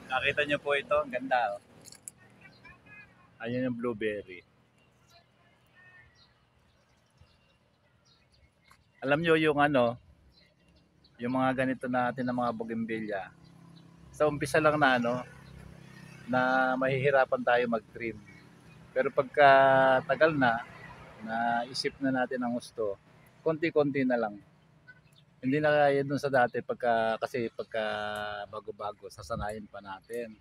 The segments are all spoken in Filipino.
Nakita niyo po ito, ang ganda. Oh. Ayun yung blueberry. Alam niyo yung ano, yung mga ganito natin na mga bougainvillea. Sa umpisa lang na ano, na mahihirapan tayo mag-trim. Pero pagka tagal na isip na natin ang gusto, konti-konti na lang. Hindi na kaya dun sa dati kasi pagka bago-bago, sasanayin pa natin.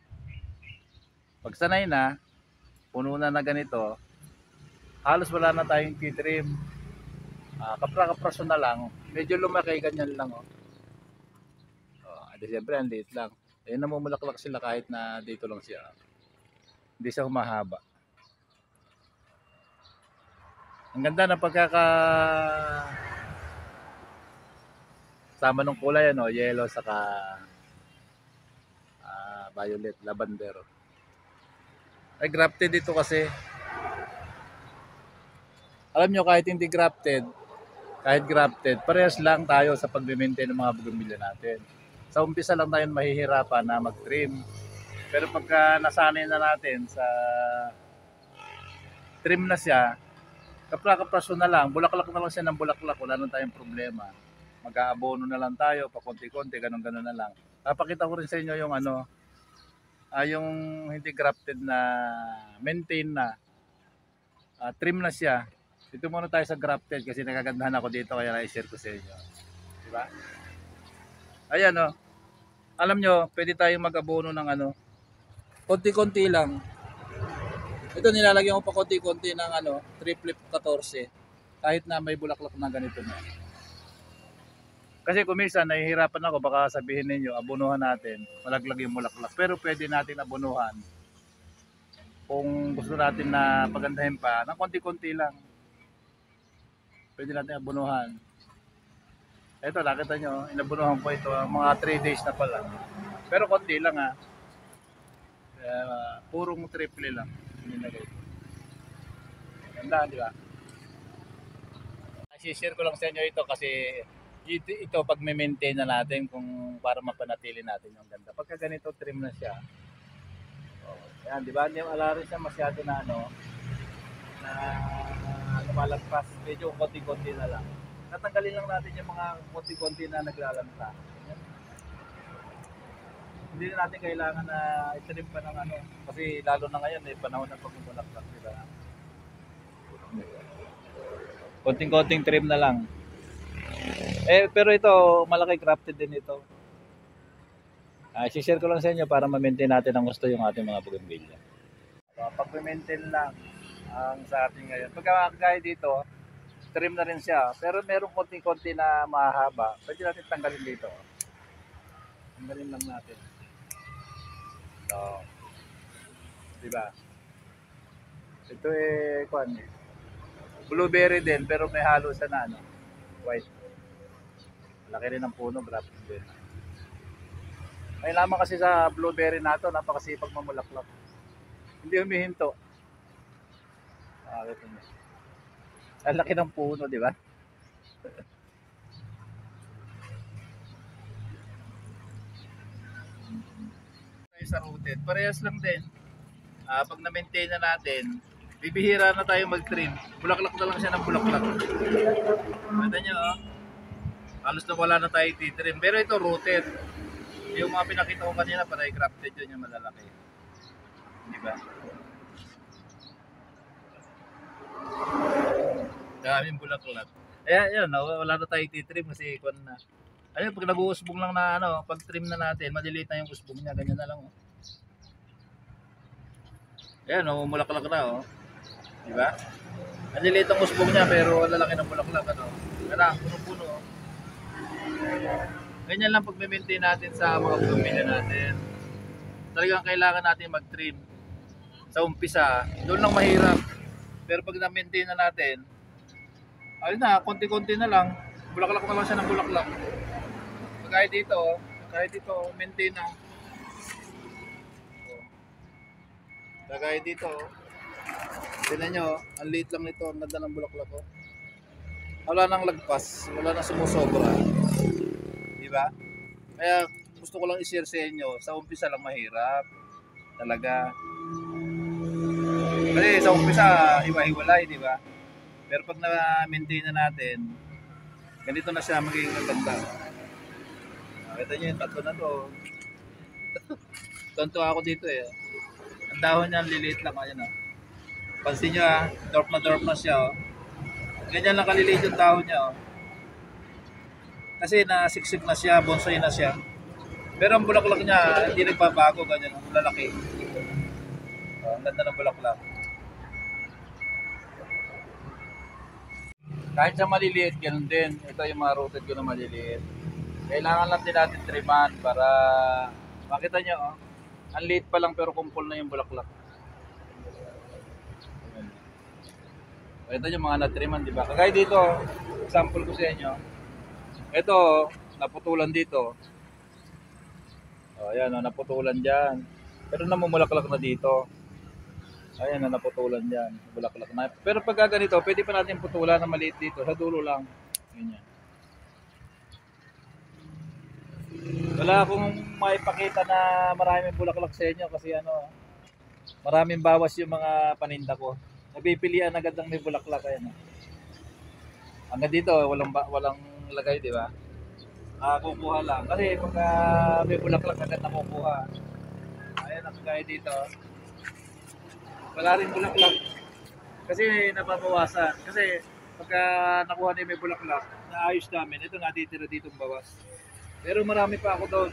Pag sanay na, puno na ganito, halos wala na tayong titrim. Kapra-kapraso na lang, medyo lumaki, ganyan lang. Oh. Siyempre, ang liit lang. Namumulaklak sila kahit na dito lang siya. Hindi siya humahaba. Ang ganda ng sama ng kulay, ano, yellow saka violet, lavender. Ay, grafted ito kasi. Alam nyo, kahit hindi grafted, parehas lang tayo sa pag-maintain ng mga bougainvillea natin. Sa umpisa lang tayo mahihirapan na mag-trim. Pero pagka nasanay na natin sa trim na siya, kapra-kapraso na lang, bulaklak na lang siya ng bulaklak, wala na tayong problema. Mag-aabono na lang tayo, pakunti-kunti, ganun-ganun na lang. Papakita ko rin sa inyo yung ano, yung hindi grafted na maintain na, trim na siya. Dito muna tayo sa grafted kasi nagagandahan ako dito kaya na-share ko sa inyo. Diba? Ayan o. Alam nyo, pwede tayong mag-abono ng ano, konti-konti lang. Ito nilalagyan ko pa konti-konti ng ano, triple 14 kahit na may bulaklak na ganito na. Kasi kung minsan nahihirapan ako, baka sabihin ninyo, abunuhan natin, malaglag yung bulaklak. Pero pwede natin abunuhan kung gusto natin na pagandahin pa, ng konti-konti lang. Pwede natin abunuhan. Ito, nakita nyo, inabunuhan ko ito, mga 3 days na pala. Pero konti lang ha. Purong triple lang. Ganda, di ba? I-share ko lang sa inyo ito kasi ito pag maintain na natin kung para mapanatili natin yung ganda. Pagka ganito trim na siya. Oh, yan, di ba? Hindi wala rin siya masyado na ano na lumalagpas. Medyo konti-konti na lang. Natanggalin lang natin yung mga konti-konti na naglalanta. Yan. Hindi na natin kailangan na itrim pa ng ano kasi lalo na ngayon panahon ng pagmumulaklak, di ba? Konting-konting trim na lang. Pero ito, malaki grafted din ito. I-share ko lang sa inyo para ma-maintain natin ang gusto yung ating mga bougainvillea. Pag-maintain lang ang sa ating ngayon. Pagkakagaya dito, trim na rin siya. Pero merong konti-konti na mahaba. Pwede natin tanggalin dito. Tanggalin lang natin. So, diba? Ito kuan blueberry din pero may halo sa na ano, white. Laki rin ng puno, grafted din. May lamang kasi sa blueberry na ito, napakasipag mamulaklak. Hindi humihinto. Ang laki ng puno, di ba? Sa rooted, parehas lang din. Pag na-maintain na natin, bibihira na tayo mag-trim. Bulaklak na lang siya ng bulaklak. Kita nyo, oh. Halos na wala na tayo titrim. Pero ito rooted. Yung mga pinakita ko kanina, para i-grafted yun yung malalaki. Diba? Daming bulaklak. Kaya yun, wala na tayo titrim kasi kung na. Ayun, pag nag-uusbong lang na ano, pag trim na natin, maliliit na yung usbong niya, ganyan na lang. Oh. Ayan, oh, mulaklak na, oh. Diba? Maliliit ang usbong niya, pero lalaki ng bulaklak, ano. Kaya, puno-puno, oh. Ganyan lang pag-maintain natin sa mga bougainvillea natin. Talagang kailangan natin mag-trim. Sa umpisa, doon lang mahirap. Pero pag na-maintain na natin, ayun na, konti-konti na lang. Bulaklak na lang siya ng bulaklak. Kahit dito, maintain na. Kagaya dito, tingnan nyo, ang liit lang nito, ang ganda ng bulaklak ko. Wala nang lagpas, wala nang sumusobra. Diba? Kaya gusto ko lang i-share sa inyo, sa umpisa lang mahirap. Talaga. Kasi sa umpisa, iwa-hiwalay, di ba? Pero pag na-maintain na natin, ganito na siya magiging maganda. Kita nyo yung tatlo na to. Tonto ako dito eh. Ang dahon niya, liliit lang. Ayan oh. Pansin nyo ah, dorp na siya oh. Ganyan lang kaliliit yung dahon niya oh. Kasi nasiksik na siya, bonsai na siya. Pero ang bulaklak niya, hindi nagbabago. Ganyan, ang lalaki. Ang ganda ng bulaklak. Kahit sa maliliit, ganun din. Ito yung mga rooted ko na maliliit. Kailangan lang din natin triman para makita nyo, oh. Ang liit pa lang pero kumpol na yung bulaklak. Ito yung mga natriman, di ba? Kagaya dito, example ko sa inyo. Ito, naputulan dito. Oh, ayan, oh, naputulan dyan. Pero namumulaklak na dito. Ayan na, naputulan dyan. Bulaklak na. Pero pag ganito, pwede pa natin putulan na maliit dito. Sa dulo lang. Ganyan. Wala akong maipakita na maraming bulaklak sa inyo kasi ano, maraming bawas yung mga paninda ko. Napipilian agad ng may bulaklak. Ayan. Hanggang dito, walang lagay, di ba? Kukuha lang. Kasi pag may bulaklak agad na kukuha. Ayan, nakagaya dito. Wala rin bulaklak. Kasi nababawasan. Kasi pagka nakuha na may bulaklak, naayos namin. Ito natitira dito bawas. Pero marami pa ako doon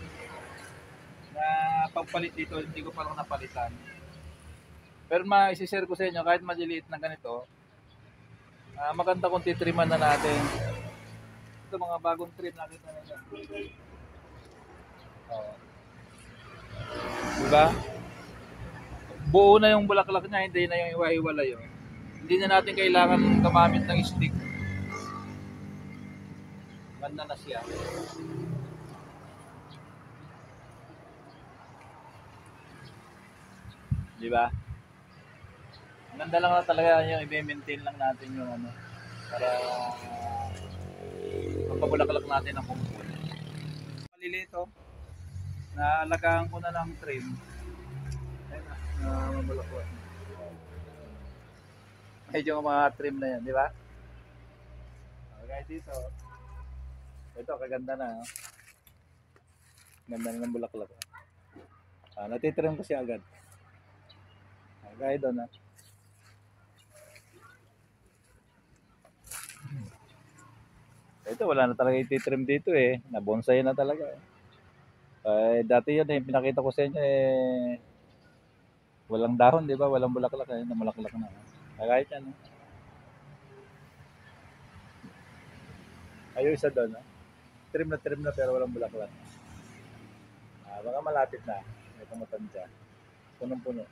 na pagpalit dito, hindi ko pa lang napalitan. Pero ma-share ko sa inyo, kahit maliliit na ganito, maganda kung titriman na natin. Ito mga bagong trim natin na nila. Oh. Diba? Buo na yung bulaklak niya, hindi na yung iwa-iwalay. Oh. Hindi na natin kailangan gumamit ng stick. Ganda na siya. Di ba? Ang ganda lang na talaga yung i-maintain lang natin yung ano para mapabulaklak natin ang kumpul. Malilito. Naalagaan ko na lang trim. Ayun na, mabulaklak. Medyo mga trim na yan, di ba? Okay, dito. Ito, kaganda na. Oh. Ganda na ng bulaklak. Natitrim ko siya agad. Okay, doon na. Ito, wala na talaga ititrim dito eh. Nabonsay na talaga. Dati yun eh, pinakita ko sa inyo eh, walang dahon, di ba? Walang bulaklak eh, namulaklak na. Kahit yan. Ayun isa doon. Trim na pero walang bulaklak. Baka malapit na. May tumutan dyan. Punong-puno.